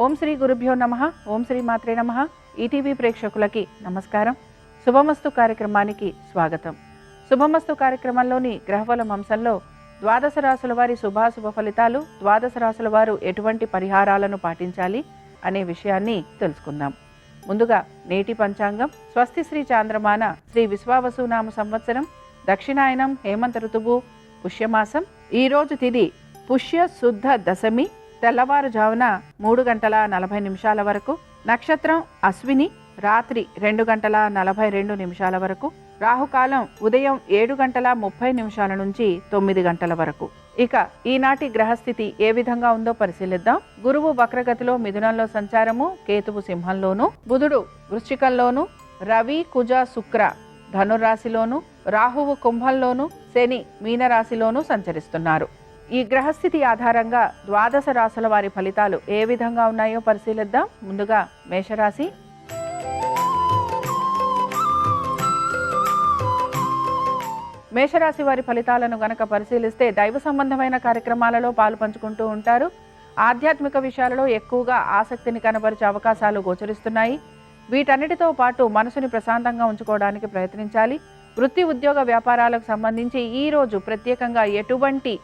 ఓం శ్రీ గురుభ్యో నమః. ఓం శ్రీ మాత్రే నమః. ఈటీవీ ప్రేక్షకులకి నమస్కారం. శుభమస్తు కార్యక్రమానికి స్వాగతం. శుభమస్తు కార్యక్రమంలోని గ్రహఫలం అంశంలో ద్వాదశ రాశుల వారి శుభాశుభ ఫలితాలు, ద్వాదశ రాశుల వారు ఎటువంటి పరిహారాలను పాటించాలి అనే విషయాన్ని తెలుసుకుందాం. ముందుగా నేటి పంచాంగం. స్వస్తి శ్రీ చాంద్రమాన శ్రీ విశ్వావసునామ సంవత్సరం, దక్షిణాయనం, హేమంత ఋతువు, పుష్యమాసం. ఈరోజు తిథి పుష్య శుద్ధ దశమి, తెల్లవారుజామున 3:40 వరకు. నక్షత్రం అశ్విని, రాత్రి 2:42 వరకు. రాహుకాలం ఉదయం 7:30 నుంచి 9 వరకు. ఇక ఈనాటి గ్రహస్థితి ఏ విధంగా ఉందో పరిశీలిద్దాం. గురువు వక్రగతిలో మిథునంలో సంచారము, కేతువు సింహంలోను, బుధుడు వృశ్చికంలోను, రవి కుజ శుక్ర ధనురాశిలోను, రాహువు కుంభంలోను, శని మీనరాశిలోను సంచరిస్తున్నారు. ఈ గ్రహస్థితి ఆధారంగా ద్వాదశ రాశుల వారి ఫలితాలు ఏ విధంగా ఉన్నాయో పరిశీలిద్దాం. ముందుగా మేషరాశి. మేషరాశి వారి ఫలితాలను గనక పరిశీలిస్తే దైవ సంబంధమైన కార్యక్రమాలలో పాలు పంచుకుంటూ ఉంటారు. ఆధ్యాత్మిక విషయాలలో ఎక్కువగా ఆసక్తిని కనబరిచే అవకాశాలు గోచరిస్తున్నాయి. వీటన్నిటితో పాటు మనసుని ప్రశాంతంగా ఉంచుకోవడానికి ప్రయత్నించాలి. వృత్తి ఉద్యోగ వ్యాపారాలకు సంబంధించి ఈ రోజు ప్రత్యేకంగా ఎటువంటి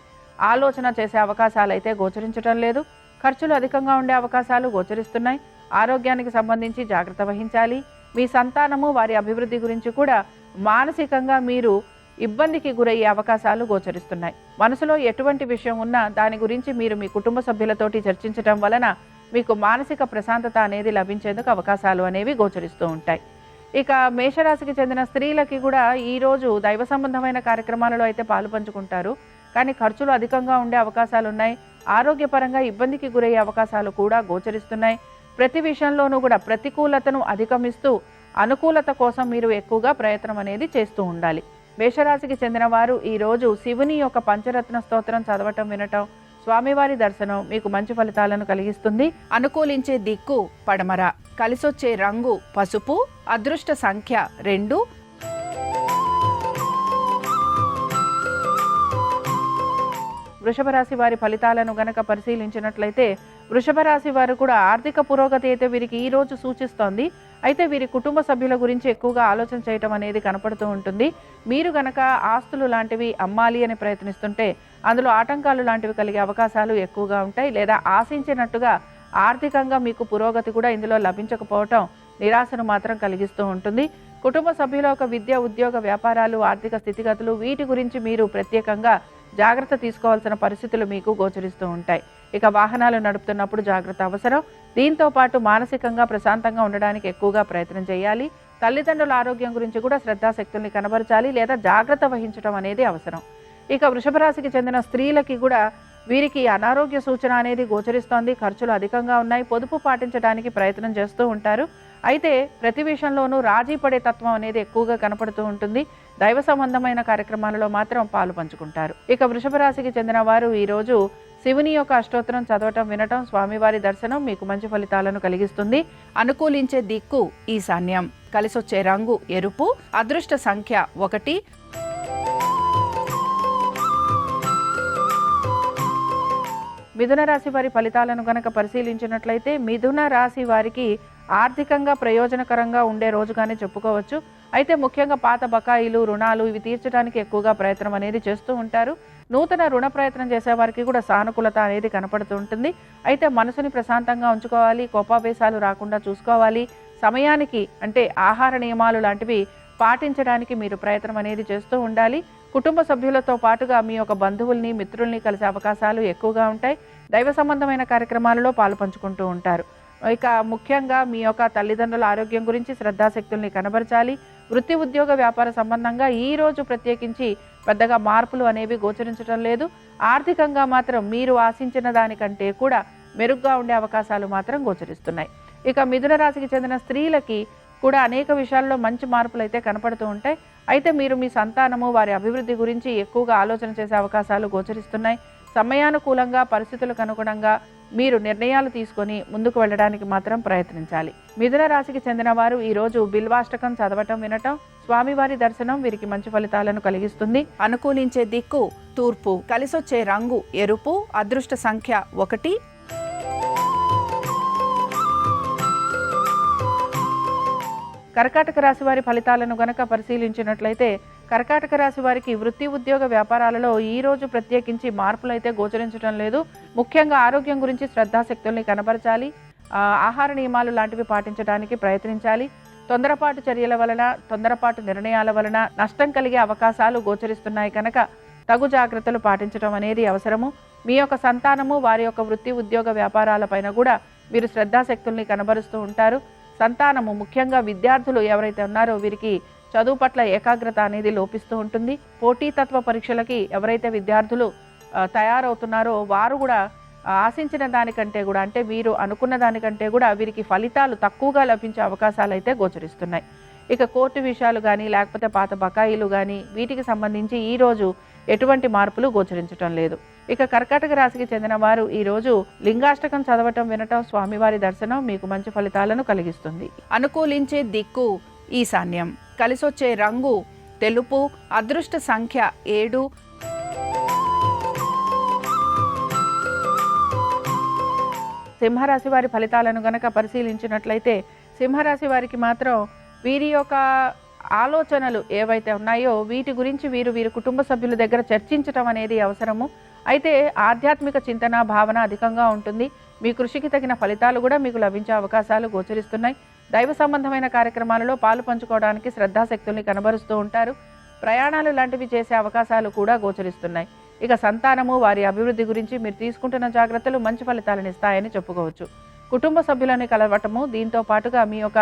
ఆలోచన చేసే అవకాశాలు అయితే గోచరించడం లేదు. ఖర్చులు అధికంగా ఉండే అవకాశాలు గోచరిస్తున్నాయి. ఆరోగ్యానికి సంబంధించి జాగ్రత్త వహించాలి. మీ సంతానము వారి అభివృద్ధి గురించి కూడా మానసికంగా మీరు ఇబ్బందికి గురయ్యే అవకాశాలు గోచరిస్తున్నాయి. మనసులో ఎటువంటి విషయం ఉన్నా దాని గురించి మీరు మీ కుటుంబ సభ్యులతోటి చర్చించడం వలన మీకు మానసిక ప్రశాంతత అనేది లభించేందుకు అవకాశాలు అనేవి గోచరిస్తూ ఉంటాయి. ఇక మేషరాశికి చెందిన స్త్రీలకి కూడా ఈరోజు దైవ సంబంధమైన కార్యక్రమాలలో అయితే పాలు పంచుకుంటారు. కానీ ఖర్చులు అధికంగా ఉండే అవకాశాలు ఉన్నాయి. ఆరోగ్యపరంగా ఇబ్బందికి గురయ్యే అవకాశాలు కూడా గోచరిస్తున్నాయి. ప్రతి విషయంలోనూ కూడా ప్రతికూలతను అధిగమిస్తూ అనుకూలత కోసం మీరు ఎక్కువగా ప్రయత్నం అనేది చేస్తూ ఉండాలి. మేషరాశికి చెందిన వారు ఈరోజు శివుని యొక్క పంచరత్న స్తోత్రం చదవటం, వినటం, స్వామివారి దర్శనం మీకు మంచి ఫలితాలను కలిగిస్తుంది. అనుకూలించే దిక్కు పడమర, కలిసొచ్చే రంగు పసుపు, అదృష్ట సంఖ్య 2. వృషభ రాశి వారి ఫలితాలను గనక పరిశీలించినట్లయితే వృషభ రాశి వారు కూడా ఆర్థిక పురోగతి అయితే వీరికి ఈ రోజు సూచిస్తోంది. అయితే వీరి కుటుంబ సభ్యుల గురించి ఎక్కువగా ఆలోచన చేయటం అనేది కనపడుతూ ఉంటుంది. మీరు గనక ఆస్తులు లాంటివి అమ్మాలి అని ప్రయత్నిస్తుంటే అందులో ఆటంకాలు లాంటివి కలిగే అవకాశాలు ఎక్కువగా ఉంటాయి. లేదా ఆశించినట్టుగా ఆర్థికంగా మీకు పురోగతి కూడా ఇందులో లభించకపోవటం నిరాశను మాత్రం కలిగిస్తూ ఉంటుంది. కుటుంబ సభ్యుల యొక్క విద్య, ఉద్యోగ, వ్యాపారాలు, ఆర్థిక స్థితిగతులు వీటి గురించి మీరు ప్రత్యేకంగా జాగ్రత్త తీసుకోవాల్సిన పరిస్థితులు మీకు గోచరిస్తూ ఉంటాయి. ఇక వాహనాలు నడుపుతున్నప్పుడు జాగ్రత్త అవసరం. దీంతో పాటు మానసికంగా ప్రశాంతంగా ఉండడానికి ఎక్కువగా ప్రయత్నం చేయాలి. తల్లిదండ్రుల ఆరోగ్యం గురించి కూడా శ్రద్ధాశక్తుల్ని కనబరచాలి లేదా జాగ్రత్త వహించడం అనేది అవసరం. ఇక వృషభ రాశికి చెందిన స్త్రీలకి కూడా వీరికి అనారోగ్య సూచన అనేది గోచరిస్తోంది. ఖర్చులు అధికంగా ఉన్నాయి. పొదుపు పాటించడానికి ప్రయత్నం చేస్తూ ఉంటారు. అయితే ప్రతి విషయంలోనూ రాజీ పడే తత్వం అనేది ఎక్కువగా కనపడుతూ ఉంటుంది. దైవ సంబంధమైన కార్యక్రమాలలో మాత్రం పాలు పంచుకుంటారు. ఇక వృషభ రాశికి చెందిన వారు ఈరోజు శివుని యొక్క అష్టోత్తరం చదవటం, వినటం, స్వామివారి దర్శనం మీకు మంచి ఫలితాలను కలిగిస్తుంది. అనుకూలించే దిక్కు ఈశాన్యం, కలిసొచ్చే రంగు ఎరుపు, అదృష్ట సంఖ్య 1. మిథున రాశి వారి ఫలితాలను గనక పరిశీలించినట్లయితే మిథున రాశి వారికి ఆర్థికంగా ప్రయోజనకరంగా ఉండే రోజుగానే చెప్పుకోవచ్చు. అయితే ముఖ్యంగా పాత బకాయిలు, రుణాలు ఇవి తీర్చడానికి ఎక్కువగా ప్రయత్నం అనేది చేస్తూ ఉంటారు. నూతన రుణ ప్రయత్నం చేసే వారికి కూడా సానుకూలత అనేది కనపడుతూ ఉంటుంది. అయితే మనసుని ప్రశాంతంగా ఉంచుకోవాలి. కోపావేశాలు రాకుండా చూసుకోవాలి. సమయానికి అంటే ఆహార నియమాలు లాంటివి పాటించడానికి మీరు ప్రయత్నం అనేది చేస్తూ ఉండాలి. కుటుంబ సభ్యులతో పాటుగా మీ యొక్క బంధువుల్ని, మిత్రుల్ని కలిసే అవకాశాలు ఎక్కువగా ఉంటాయి. దైవ సంబంధమైన కార్యక్రమాలలో పాలు పంచుకుంటూ ఉంటారు. ఇక ముఖ్యంగా మీ యొక్క తల్లిదండ్రుల ఆరోగ్యం గురించి శ్రద్ధాశక్తుల్ని కనబరచాలి. వృత్తి ఉద్యోగ వ్యాపార సంబంధంగా ఈ రోజు ప్రత్యేకించి పెద్దగా మార్పులు అనేవి గోచరించడం లేదు. ఆర్థికంగా మాత్రం మీరు ఆశించిన దానికంటే కూడా మెరుగ్గా ఉండే అవకాశాలు మాత్రం గోచరిస్తున్నాయి. ఇక మిథున రాశికి చెందిన స్త్రీలకి కూడా అనేక విషయాల్లో మంచి మార్పులు అయితే కనపడుతూ ఉంటాయి. అయితే మీరు మీ సంతానము వారి అభివృద్ధి గురించి ఎక్కువగా ఆలోచన చేసే అవకాశాలు గోచరిస్తున్నాయి. సమయానుకూలంగా, పరిస్థితులకు అనుగుణంగా మీరు నిర్ణయాలు తీసుకొని ముందుకు వెళ్ళడానికి మాత్రం ప్రయత్నించాలి. మిథున రాశికి చెందిన వారు ఈరోజు బిల్వాష్టకం చదవటం, వినటం, స్వామివారి దర్శనం వీరికి మంచి ఫలితాలను కలిగిస్తుంది. అనుకూలించే దిక్కు తూర్పు, కలిసొచ్చే రంగు ఎరుపు, అదృష్ట సంఖ్య 1. కర్కాటక రాశి వారి ఫలితాలను గనక పరిశీలించినట్లయితే కర్కాటక రాశి వారికి వృత్తి ఉద్యోగ వ్యాపారాలలో ఈ రోజు ప్రత్యేకించి మార్పులైతే గోచరించడం లేదు. ముఖ్యంగా ఆరోగ్యం గురించి శ్రద్ధాశక్తుల్ని కనబరచాలి. ఆహార నియమాలు లాంటివి పాటించడానికి ప్రయత్నించాలి. తొందరపాటు చర్యల వలన, తొందరపాటు నిర్ణయాల వలన నష్టం కలిగే అవకాశాలు గోచరిస్తున్నాయి కనుక తగు జాగ్రత్తలు పాటించడం అనేది అవసరము. మీ యొక్క సంతానము వారి యొక్క వృత్తి ఉద్యోగ వ్యాపారాలపైన కూడా మీరు శ్రద్ధాశక్తుల్ని కనబరుస్తూ ఉంటారు. సంతానము ముఖ్యంగా విద్యార్థులు ఎవరైతే ఉన్నారో వీరికి చదువు పట్ల ఏకాగ్రత అనేది లోపిస్తూ ఉంటుంది. పోటీతత్వ పరీక్షలకి ఎవరైతే విద్యార్థులు తయారవుతున్నారో వారు కూడా ఆశించిన దానికంటే కూడా, అంటే వీరు అనుకున్న దానికంటే కూడా వీరికి ఫలితాలు తక్కువగా లభించే అవకాశాలు అయితే గోచరిస్తున్నాయి. ఇక కోర్టు విషయాలు కానీ లేకపోతే పాత బకాయిలు కానీ వీటికి సంబంధించి ఈరోజు ఎటువంటి మార్పులు గోచరించటం లేదు. ఇక కర్కాటక రాశికి చెందిన వారు ఈరోజు లింగాష్టకం చదవటం, వినటం, స్వామివారి దర్శనం మీకు మంచి ఫలితాలను కలిగిస్తుంది. అనుకూలించే దిక్కు ఈశాన్యం, కలిసొచ్చే రంగు తెలుపు, అదృష్ట సంఖ్య 7. సింహరాశి వారి ఫలితాలను గనక పరిశీలించినట్లయితే సింహరాశి వారికి మాత్రం వీరి యొక్క ఆలోచనలు ఏవైతే ఉన్నాయో వీటి గురించి వీరి కుటుంబ సభ్యుల దగ్గర చర్చించటం అనేది అవసరము. అయితే ఆధ్యాత్మిక చింతన భావన అధికంగా ఉంటుంది. మీ కృషికి తగిన ఫలితాలు కూడా మీకు లభించే అవకాశాలు గోచరిస్తున్నాయి. దైవ సంబంధమైన కార్యక్రమాలలో పాలు పంచుకోవడానికి శ్రద్ధాశక్తుల్ని కనబరుస్తూ ఉంటారు. ప్రయాణాలు లాంటివి చేసే అవకాశాలు కూడా గోచరిస్తున్నాయి. ఇక సంతానము వారి అభివృద్ధి గురించి మీరు తీసుకుంటున్న జాగ్రత్తలు మంచి ఫలితాలను ఇస్తాయని చెప్పుకోవచ్చు. కుటుంబ సభ్యులను కలవటము, దీంతో పాటుగా మీ యొక్క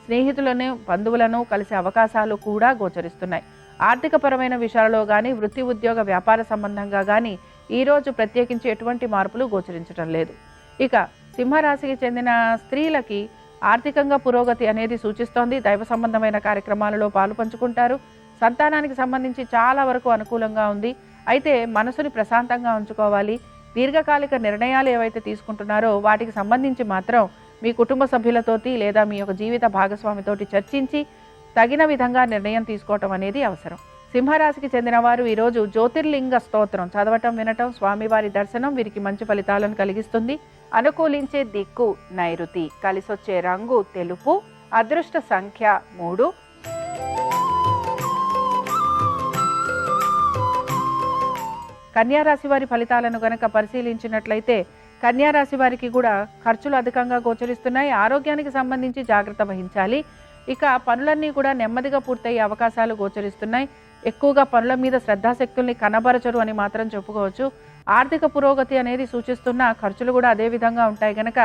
స్నేహితులను, బంధువులను కలిసే అవకాశాలు కూడా గోచరిస్తున్నాయి. ఆర్థికపరమైన విషయాలలో కానీ, వృత్తి ఉద్యోగ వ్యాపార సంబంధంగా కానీ ఈరోజు ప్రత్యేకించి ఎటువంటి మార్పులు గోచరించడం లేదు. ఇక సింహరాశికి చెందిన స్త్రీలకి ఆర్థికంగా పురోగతి అనేది సూచిస్తోంది. దైవ సంబంధమైన కార్యక్రమాలలో పాలు పంచుకుంటారు. సంతానానికి సంబంధించి చాలా వరకు అనుకూలంగా ఉంది. అయితే మనసుని ప్రశాంతంగా ఉంచుకోవాలి. దీర్ఘకాలిక నిర్ణయాలు ఏవైతే తీసుకుంటున్నారో వాటికి సంబంధించి మాత్రం మీ కుటుంబ సభ్యులతోటి లేదా మీ యొక్క జీవిత భాగస్వామితోటి చర్చించి తగిన విధంగా నిర్ణయం తీసుకోవటం అనేది అవసరం. సింహరాశికి చెందిన వారు ఈరోజు జ్యోతిర్లింగ స్తోత్రం చదవటం, వినటం, స్వామివారి దర్శనం వీరికి మంచి ఫలితాలను కలిగిస్తుంది. అనుకూలించే దిక్కు నైరుతి, కలిసొచ్చే రంగు తెలుపు, అదృష్ట సంఖ్య 3. కన్యారాశి వారి ఫలితాలను గనక పరిశీలించినట్లయితే కన్యారాశి వారికి కూడా ఖర్చులు అధికంగా గోచరిస్తున్నాయి. ఆరోగ్యానికి సంబంధించి జాగ్రత్త వహించాలి. ఇక పనులన్నీ కూడా నెమ్మదిగా పూర్తయ్యే అవకాశాలు గోచరిస్తున్నాయి. ఎక్కువగా పనుల మీద శ్రద్ధాశక్తుల్ని కనబరచరు అని మాత్రం చెప్పుకోవచ్చు. ఆర్థిక పురోగతి అనేది సూచిస్తున్న ఖర్చులు కూడా అదే విధంగా ఉంటాయి కనుక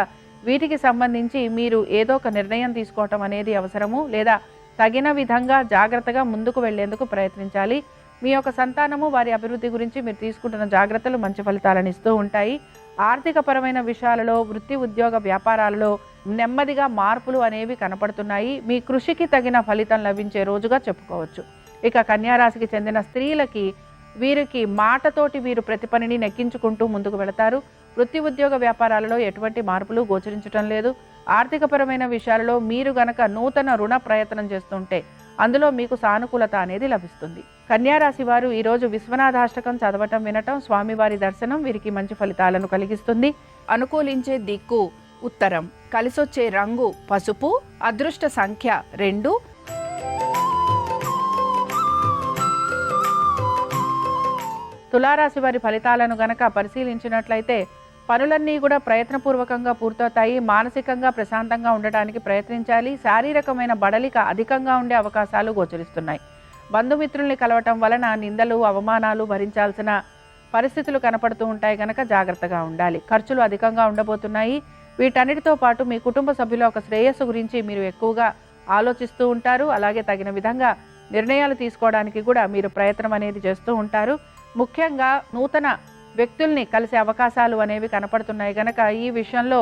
వీటికి సంబంధించి మీరు ఏదో ఒక నిర్ణయం తీసుకోవటం అనేది అవసరము, లేదా తగిన విధంగా జాగ్రత్తగా ముందుకు వెళ్లేందుకు ప్రయత్నించాలి. మీ యొక్క సంతానము వారి అభివృద్ధి గురించి మీరు తీసుకుంటున్న జాగ్రత్తలు మంచి ఫలితాలను ఇస్తూ ఉంటాయి. ఆర్థికపరమైన విషయాలలో, వృత్తి ఉద్యోగ వ్యాపారాలలో నెమ్మదిగా మార్పులు అనేవి కనపడుతున్నాయి. మీ కృషికి తగిన ఫలితం లభించే రోజుగా చెప్పుకోవచ్చు. ఇక కన్యారాశికి చెందిన స్త్రీలకి వీరికి మాటతోటి వీరు ప్రతి పనిని నెక్కించుకుంటూ ముందుకు వెళతారు. వృత్తి ఉద్యోగ వ్యాపారాలలో ఎటువంటి మార్పులు గోచరించడం లేదు. ఆర్థికపరమైన విషయాలలో మీరు గనక నూతన రుణ ప్రయత్నం చేస్తుంటే అందులో మీకు సానుకూలత అనేది లభిస్తుంది. కన్యారాశి వారు ఈరోజు విశ్వనాథాష్టకం చదవటం, వినటం, స్వామివారి దర్శనం వీరికి మంచి ఫలితాలను కలిగిస్తుంది. అనుకూలించే దిక్కు ఉత్తరం, కలిసొచ్చే రంగు పసుపు, అదృష్ట సంఖ్య 2. తులారాశి వారి ఫలితాలను గనక పరిశీలించినట్లయితే పనులన్నీ కూడా ప్రయత్నపూర్వకంగా పూర్తవుతాయి. మానసికంగా ప్రశాంతంగా ఉండటానికి ప్రయత్నించాలి. శారీరకమైన బడలిక అధికంగా ఉండే అవకాశాలు గోచరిస్తున్నాయి. బంధుమిత్రుల్ని కలవటం వలన నిందలు, అవమానాలు భరించాల్సిన పరిస్థితులు కనపడుతూ ఉంటాయి కనుక జాగ్రత్తగా ఉండాలి. ఖర్చులు అధికంగా ఉండబోతున్నాయి. వీటన్నిటితో పాటు మీ కుటుంబ సభ్యుల ఒక శ్రేయస్సు గురించి మీరు ఎక్కువగా ఆలోచిస్తూ ఉంటారు. అలాగే తగిన విధంగా నిర్ణయాలు తీసుకోవడానికి కూడా మీరు ప్రయత్నం అనేది చేస్తూ ఉంటారు. ముఖ్యంగా నూతన వ్యక్తుల్ని కలిసే అవకాశాలు అనేవి కనపడుతున్నాయి కనుక ఈ విషయంలో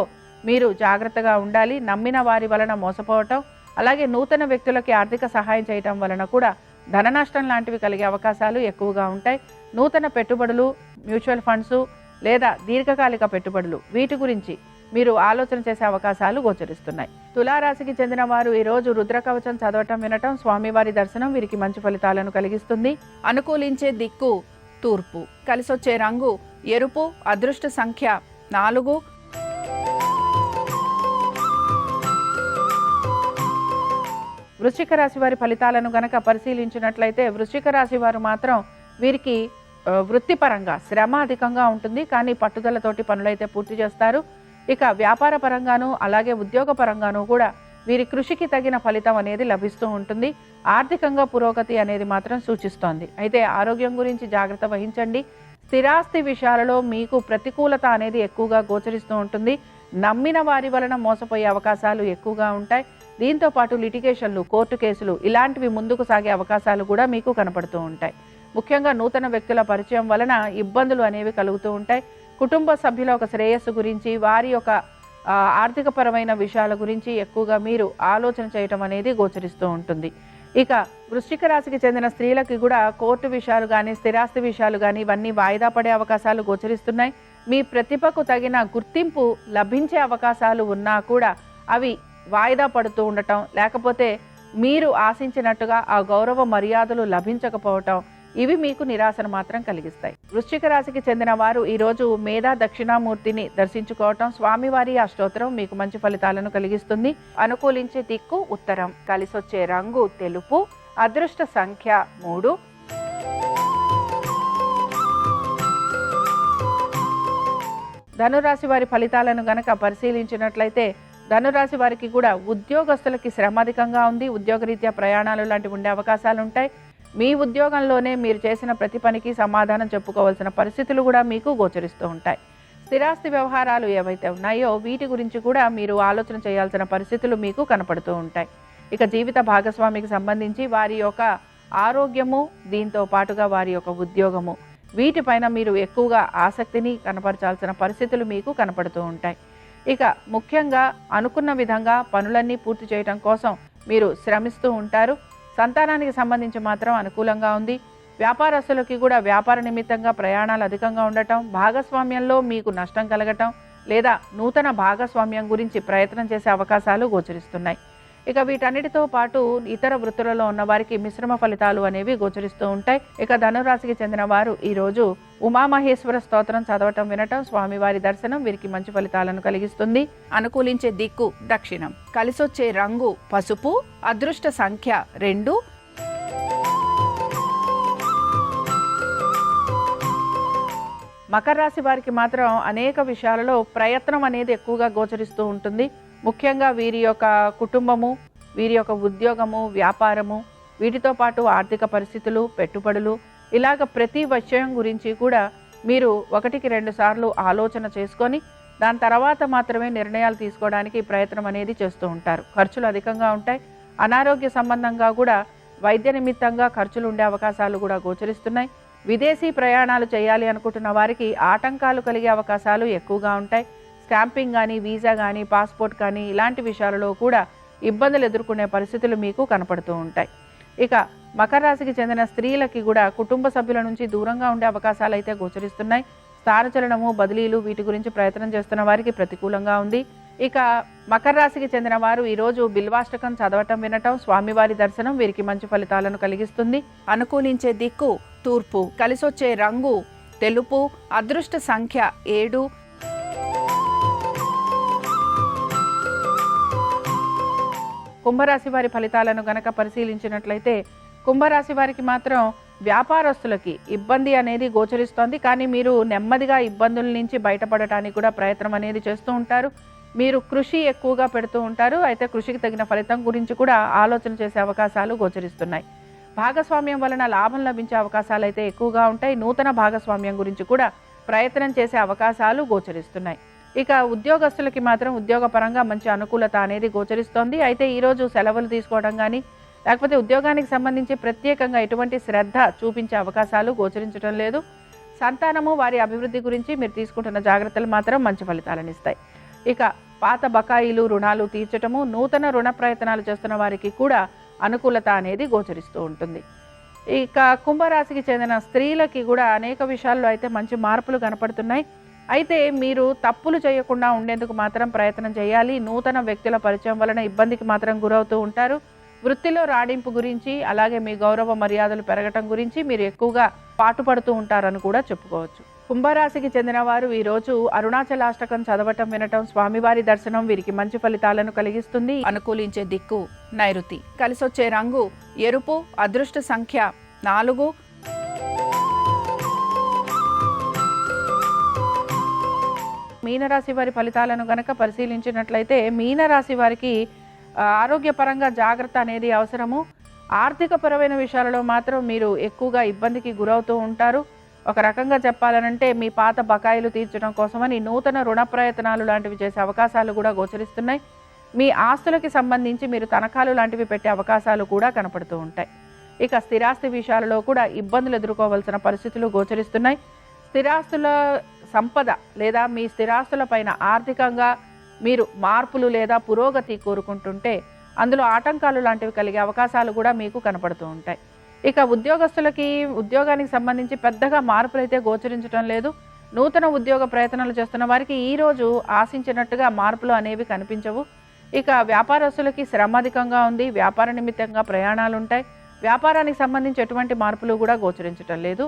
మీరు జాగ్రత్తగా ఉండాలి. నమ్మిన వారి వలన మోసపోవటం, అలాగే నూతన వ్యక్తులకి ఆర్థిక సహాయం చేయటం వలన కూడా ధన నష్టం లాంటివి కలిగే అవకాశాలు ఎక్కువగా ఉంటాయి. నూతన పెట్టుబడులు, మ్యూచువల్ ఫండ్స్ లేదా దీర్ఘకాలిక పెట్టుబడులు వీటి గురించి మీరు ఆలోచన చేసే అవకాశాలు గోచరిస్తున్నాయి. తులారాశికి చెందిన వారు ఈరోజు రుద్రకవచం చదవటం, వినటం, స్వామివారి దర్శనం వీరికి మంచి ఫలితాలను కలిగిస్తుంది. అనుకూలించే దిక్కు తూర్పు, కలిసొచ్చే రంగు ఎరుపు, అదృష్ట సంఖ్య 4. వృశ్చిక రాశి వారి ఫలితాలను గనక పరిశీలించినట్లయితే వృశ్చిక రాశి వారు మాత్రం వీరికి వృత్తిపరంగా శ్రమ అధికంగా ఉంటుంది, కానీ పట్టుదలతోటి పనులైతే పూర్తి చేస్తారు. ఇక వ్యాపార పరంగాను అలాగే ఉద్యోగ పరంగాను కూడా వీరి కృషికి తగిన ఫలితం అనేది లభిస్తూ ఉంటుంది. ఆర్థికంగా పురోగతి అనేది మాత్రం సూచిస్తోంది. అయితే ఆరోగ్యం గురించి జాగ్రత్త వహించండి. స్థిరాస్తి విషయాలలో మీకు ప్రతికూలత అనేది ఎక్కువగా గోచరిస్తూ ఉంటుంది. నమ్మిన వారి వలన మోసపోయే అవకాశాలు ఎక్కువగా ఉంటాయి. దీంతో పాటు లిటిగేషన్లు, కోర్టు కేసులు ఇలాంటివి ముందుకు సాగే అవకాశాలు కూడా మీకు కనపడుతూ ఉంటాయి. ముఖ్యంగా నూతన వ్యక్తుల పరిచయం వలన ఇబ్బందులు అనేవి కలుగుతూ ఉంటాయి. కుటుంబ సభ్యుల ఒక శ్రేయస్సు గురించి, వారి యొక్క ఆర్థికపరమైన విషయాల గురించి ఎక్కువగా మీరు ఆలోచన చేయటం అనేది గోచరిస్తూ ఉంటుంది. ఇక వృశ్చిక రాశికి చెందిన స్త్రీలకి కూడా కోర్టు విషయాలు కానీ, స్థిరాస్తి విషయాలు కానీ ఇవన్నీ వాయిదా పడే అవకాశాలు గోచరిస్తున్నాయి. మీ ప్రతిభకు తగిన గుర్తింపు లభించే అవకాశాలు ఉన్నా కూడా అవి వాయిదా పడుతూ ఉండటం, లేకపోతే మీరు ఆశించినట్టుగా ఆ గౌరవ మర్యాదలు లభించకపోవటం, ఇవి మీకు నిరాశను మాత్రం కలిగిస్తాయి. వృశ్చిక రాశికి చెందిన వారు ఈరోజు మేధా దక్షిణామూర్తిని దర్శించుకోవటం, స్వామివారి అష్టోత్తరం మీకు మంచి ఫలితాలను కలిగిస్తుంది. అనుకూలించే దిక్కు ఉత్తరం, కలిసొచ్చే రంగు తెలుపు, అదృష్ట సంఖ్య 3. ధనురాశి వారి ఫలితాలను గనక పరిశీలించినట్లయితే ధనురాశి వారికి కూడా ఉద్యోగస్తులకి శ్రమ అధికంగా ఉంది. ఉద్యోగరీత్యా ప్రయాణాలు లాంటివి ఉండే అవకాశాలు ఉంటాయి. మీ ఉద్యోగంలోనే మీరు చేసిన ప్రతి పనికి సమాధానం చెప్పుకోవాల్సిన పరిస్థితులు కూడా మీకు గోచరిస్తూ ఉంటాయి. స్థిరాస్తి వ్యవహారాలు ఏవైతే ఉన్నాయో వీటి గురించి కూడా మీరు ఆలోచన చేయాల్సిన పరిస్థితులు మీకు కనపడుతూ ఉంటాయి. ఇక జీవిత భాగస్వామికి సంబంధించి వారి యొక్క ఆరోగ్యము, దీంతో పాటుగా వారి యొక్క ఉద్యోగము, వీటిపైన మీరు ఎక్కువగా ఆసక్తిని కనపరచాల్సిన పరిస్థితులు మీకు కనపడుతూ ఉంటాయి. ఇక ముఖ్యంగా అనుకున్న విధంగా పనులన్నీ పూర్తి చేయడం కోసం మీరు శ్రమిస్తూ ఉంటారు. సంతానానికి సంబంధించి మాత్రం అనుకూలంగా ఉంది. వ్యాపారస్తులకి కూడా వ్యాపార నిమిత్తంగా ప్రయాణాలు అధికంగా ఉండటం, భాగస్వామ్యంలో మీకు నష్టం కలగటం లేదా నూతన భాగస్వామ్యం గురించి ప్రయత్నం చేసే అవకాశాలు గోచరిస్తున్నాయి. ఇక వీటన్నిటితో పాటు ఇతర వృత్తులలో ఉన్న వారికి మిశ్రమ ఫలితాలు అనేవి గోచరిస్తూ ఉంటాయి. ఇక ధనురాశికి చెందిన వారు ఈరోజు ఉమామహేశ్వర స్తోత్రం చదవటం, వినటం, స్వామివారి దర్శనం వీరికి మంచి ఫలితాలను కలిగిస్తుంది. అనుకూలించే దిక్కు దక్షిణం, కలిసొచ్చే రంగు పసుపు, అదృష్ట సంఖ్య 2. మకర రాశి వారికి మాత్రం అనేక విషయాలలో ప్రయత్నం అనేది ఎక్కువగా గోచరిస్తూ ఉంటుంది. ముఖ్యంగా వీరి యొక్క కుటుంబము, వీరి యొక్క ఉద్యోగము, వ్యాపారము, వీటితో పాటు ఆర్థిక పరిస్థితులు, పెట్టుబడులు, ఇలాగ ప్రతి విషయం గురించి కూడా మీరు 1-2 సార్లు ఆలోచన చేసుకొని దాని తర్వాత మాత్రమే నిర్ణయాలు తీసుకోవడానికి ప్రయత్నం అనేది చేస్తూ ఉంటారు. ఖర్చులు అధికంగా ఉంటాయి. అనారోగ్య సంబంధంగా కూడా వైద్య నిమిత్తంగా ఖర్చులు ఉండే అవకాశాలు కూడా గోచరిస్తున్నాయి. విదేశీ ప్రయాణాలు చేయాలి అనుకుంటున్న వారికి ఆటంకాలు కలిగే అవకాశాలు ఎక్కువగా ఉంటాయి. స్టాంపింగ్ కానీ, వీసా కానీ, పాస్పోర్ట్ కానీ ఇలాంటి విషయాలలో కూడా ఇబ్బందులు ఎదుర్కొనే పరిస్థితులు మీకు కనపడుతూ ఉంటాయి. ఇక మకర రాశికి చెందిన స్త్రీలకి కూడా కుటుంబ సభ్యుల నుంచి దూరంగా ఉండే అవకాశాలు అయితే గోచరిస్తున్నాయి. స్థానచలనము, బదిలీలు వీటి గురించి ప్రయత్నం చేస్తున్న వారికి ప్రతికూలంగా ఉంది. ఇక మకర రాశికి చెందిన వారు ఈరోజు బిల్వాష్టకం చదవటం, వినటం, స్వామివారి దర్శనం వీరికి మంచి ఫలితాలను కలిగిస్తుంది. అనుకూలించే దిక్కు తూర్పు, కలిసొచ్చే రంగు తెలుపు, అదృష్ట సంఖ్య 7. కుంభరాశి వారి ఫలితాలను గనక పరిశీలించినట్లయితే కుంభరాశి వారికి మాత్రం వ్యాపారస్తులకి ఇబ్బంది అనేది గోచరిస్తోంది. కానీ మీరు నెమ్మదిగా ఇబ్బందుల నుంచి బయటపడటానికి కూడా ప్రయత్నం అనేది చేస్తూ ఉంటారు. మీరు కృషి ఎక్కువగా పెడుతూ ఉంటారు. అయితే కృషికి తగిన ఫలితం గురించి కూడా ఆలోచన చేసే అవకాశాలు గోచరిస్తున్నాయి. భాగస్వామ్యం వలన లాభం లభించే అవకాశాలు అయితే ఎక్కువగా ఉంటాయి. నూతన భాగస్వామ్యం గురించి కూడా ప్రయత్నం చేసే అవకాశాలు గోచరిస్తున్నాయి. ఇక ఉద్యోగస్తులకి మాత్రం ఉద్యోగపరంగా మంచి అనుకూలత అనేది గోచరిస్తోంది. అయితే ఈరోజు సెలవులు తీసుకోవడం కానీ, లేకపోతే ఉద్యోగానికి సంబంధించి ప్రత్యేకంగా ఎటువంటి శ్రద్ధ చూపించే అవకాశాలు గోచరించడం లేదు. సంతానము, వారి అభివృద్ధి గురించి మీరు తీసుకుంటున్న జాగ్రత్తలు మాత్రం మంచి ఫలితాలను ఇస్తాయి. ఇక పాత బకాయిలు, రుణాలు తీర్చటము, నూతన రుణ ప్రయత్నాలు చేస్తున్న వారికి కూడా అనుకూలత అనేది గోచరిస్తూ ఉంటుంది. ఇక కుంభరాశికి చెందిన స్త్రీలకి కూడా అనేక విషయాల్లో అయితే మంచి మార్పులు కనపడుతున్నాయి. అయితే మీరు తప్పులు చేయకుండా ఉండేందుకు మాత్రం ప్రయత్నం చేయాలి. నూతన వ్యక్తుల పరిచయం వలన ఇబ్బందికి మాత్రం గురవుతూ ఉంటారు. వృత్తిలో రాడింపు గురించి, అలాగే మీ గౌరవ మర్యాదలు పెరగటం గురించి మీరు ఎక్కువగా పాటుపడుతూ ఉంటారని కూడా చెప్పుకోవచ్చు. కుంభరాశికి చెందిన వారు ఈరోజు అరుణాచలాష్టకం చదవటం వినటం స్వామివారి దర్శనం వీరికి మంచి ఫలితాలను కలిగిస్తుంది. అనుకూలించే దిక్కు నైరుతి. కలిసొచ్చే రంగు ఎరుపు. అదృష్ట సంఖ్య 4. మీనరాశి వారి ఫలితాలను గనక పరిశీలించినట్లయితే మీనరాశి వారికి ఆరోగ్యపరంగా జాగ్రత్త అనేది అవసరము. ఆర్థికపరమైన విషయాలలో మాత్రం మీరు ఎక్కువగా ఇబ్బందికి గురవుతూ ఉంటారు. ఒక రకంగా చెప్పాలనంటే మీ పాత బకాయిలు తీర్చడం కోసమని నూతన రుణ ప్రయత్నాలు లాంటివి చేసే అవకాశాలు కూడా గోచరిస్తున్నాయి. మీ ఆస్తులకి సంబంధించి మీరు తనఖాలు లాంటివి పెట్టే అవకాశాలు కూడా కనపడుతూ ఉంటాయి. ఇక స్థిరాస్తి విషయాలలో కూడా ఇబ్బందులు ఎదుర్కోవాల్సిన పరిస్థితులు గోచరిస్తున్నాయి. స్థిరాస్తుల సంపద లేదా మీ స్థిరాస్తుల పైన ఆర్థికంగా మీరు మార్పులు లేదా పురోగతి కోరుకుంటుంటే అందులో ఆటంకాలు లాంటివి కలిగే అవకాశాలు కూడా మీకు కనపడుతూ ఉంటాయి. ఇక ఉద్యోగస్తులకి ఉద్యోగానికి సంబంధించి పెద్దగా మార్పులు అయితే గోచరించడం లేదు. నూతన ఉద్యోగ ప్రయత్నాలు చేస్తున్న వారికి ఈరోజు ఆశించినట్టుగా మార్పులు అనేవి కనిపించవు. ఇక వ్యాపారస్తులకి శ్రమ అధికంగా ఉంది. వ్యాపార నిమిత్తంగా ప్రయాణాలు ఉంటాయి. వ్యాపారానికి సంబంధించి ఎటువంటి మార్పులు కూడా గోచరించడం లేదు.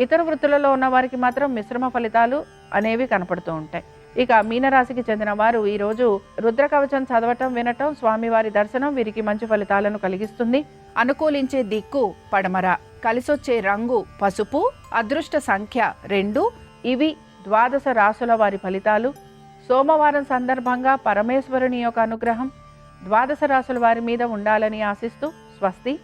ఇతర వృత్తులలో ఉన్న వారికి మాత్రం మిశ్రమ ఫలితాలు అనేవి కనపడుతూ ఉంటాయి. ఇక మీనరాశికి చెందిన వారు ఈరోజు రుద్ర కవచం చదవటం వినటం స్వామివారి దర్శనం వీరికి మంచి ఫలితాలను కలిగిస్తుంది. అనుకూలించే దిక్కు పడమర. కలిసొచ్చే రంగు పసుపు. అదృష్ట సంఖ్య 2. ఇవి ద్వాదశ రాశుల వారి ఫలితాలు. సోమవారం సందర్భంగా పరమేశ్వరుని యొక్క అనుగ్రహం ద్వాదశ రాశుల వారి మీద ఉండాలని ఆశిస్తూ స్వస్తి.